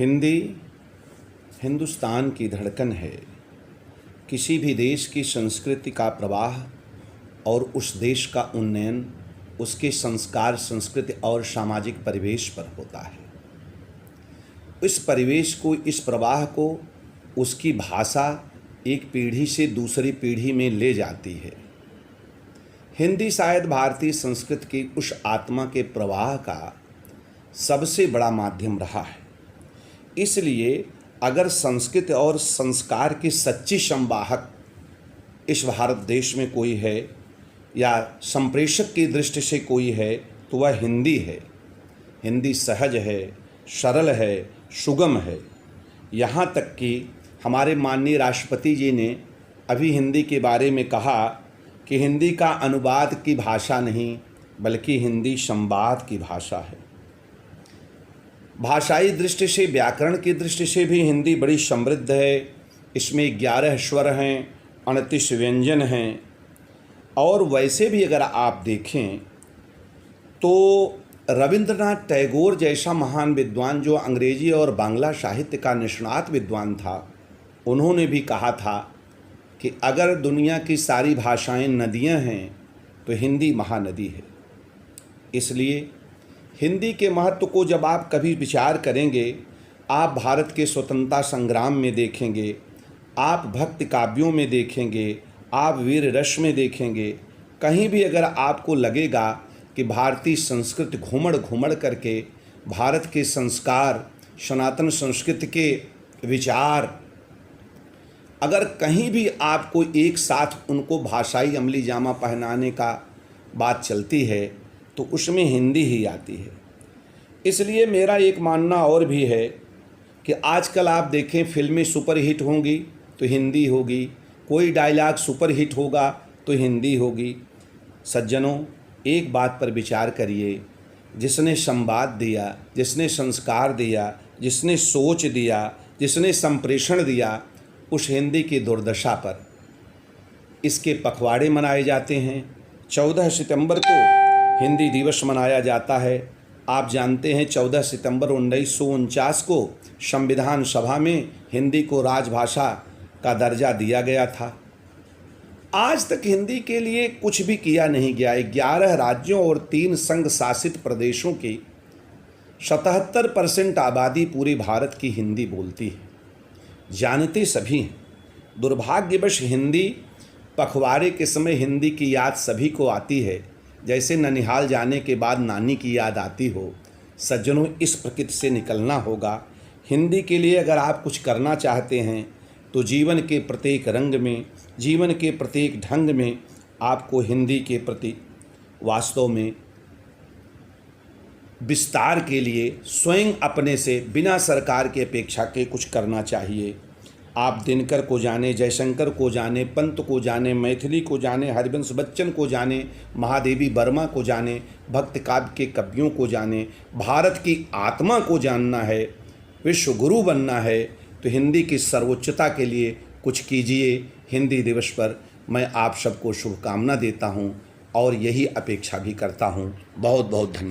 हिंदी हिंदुस्तान की धड़कन है। किसी भी देश की संस्कृति का प्रवाह और उस देश का उन्नयन उसके संस्कार, संस्कृति और सामाजिक परिवेश पर होता है। इस परिवेश को, इस प्रवाह को उसकी भाषा एक पीढ़ी से दूसरी पीढ़ी में ले जाती है। हिंदी शायद भारतीय संस्कृति की उस आत्मा के प्रवाह का सबसे बड़ा माध्यम रहा है। इसलिए अगर संस्कृति और संस्कार की सच्ची संवाहक इस भारत देश में कोई है या संप्रेषक की दृष्टि से कोई है तो वह हिंदी है। हिंदी सहज है, सरल है, सुगम है। यहाँ तक कि हमारे माननीय राष्ट्रपति जी ने अभी हिंदी के बारे में कहा कि हिंदी का अनुवाद की भाषा नहीं बल्कि हिंदी संवाद की भाषा है। भाषाई दृष्टि से, व्याकरण की दृष्टि से भी हिंदी बड़ी समृद्ध है। इसमें 11 स्वर हैं, 29 व्यंजन हैं। और वैसे भी अगर आप देखें तो रविंद्रनाथ टैगोर जैसा महान विद्वान जो अंग्रेजी और बांग्ला साहित्य का निष्णात विद्वान था, उन्होंने भी कहा था कि अगर दुनिया की सारी भाषाएं नदियां हैं तो हिंदी महानदी है। इसलिए हिंदी के महत्व को जब आप कभी विचार करेंगे, आप भारत के स्वतंत्रता संग्राम में देखेंगे, आप भक्ति काव्यों में देखेंगे, आप वीर रस में देखेंगे, कहीं भी अगर आपको लगेगा कि भारतीय संस्कृति घूमड़ घूमड़ करके भारत के संस्कार, सनातन संस्कृति के विचार, अगर कहीं भी आपको एक साथ उनको भाषाई अमली जामा पहनाने का बात चलती है तो उसमें हिंदी ही आती है। इसलिए मेरा एक मानना और भी है कि आजकल आप देखें फिल्में सुपर हिट होंगी तो हिंदी होगी, कोई डायलॉग सुपर हिट होगा तो हिंदी होगी। सज्जनों, एक बात पर विचार करिए, जिसने संवाद दिया, जिसने संस्कार दिया, जिसने सोच दिया, जिसने संप्रेषण दिया, उस हिंदी की दुर्दशा पर इसके पखवाड़े मनाए जाते हैं। 14 सितंबर को हिंदी दिवस मनाया जाता है। आप जानते हैं 14 सितंबर 1949 को संविधान सभा में हिंदी को राजभाषा का दर्जा दिया गया था। आज तक हिंदी के लिए कुछ भी किया नहीं गया। 11 राज्यों और 3 संघ शासित प्रदेशों की 77% आबादी पूरे भारत की हिंदी बोलती है, जानते सभी हैं। दुर्भाग्यवश हिंदी पखवाड़े के समय हिंदी की याद सभी को आती है, जैसे ननिहाल जाने के बाद नानी की याद आती हो। सज्जनों, इस प्रकृति से निकलना होगा। हिंदी के लिए अगर आप कुछ करना चाहते हैं तो जीवन के प्रत्येक रंग में, जीवन के प्रत्येक ढंग में आपको हिंदी के प्रति वास्तव में विस्तार के लिए स्वयं अपने से बिना सरकार की अपेक्षा के कुछ करना चाहिए। आप दिनकर को जाने, जयशंकर को जाने, पंत को जाने, मैथिली को जाने, हरिवंश बच्चन को जाने, महादेवी वर्मा को जाने, भक्त काव्य के कवियों को जाने, भारत की आत्मा को जानना है, विश्व गुरु बनना है तो हिंदी की सर्वोच्चता के लिए कुछ कीजिए। हिंदी दिवस पर मैं आप सबको शुभकामना देता हूँ और यही अपेक्षा भी करता हूँ। बहुत बहुत धन्यवाद।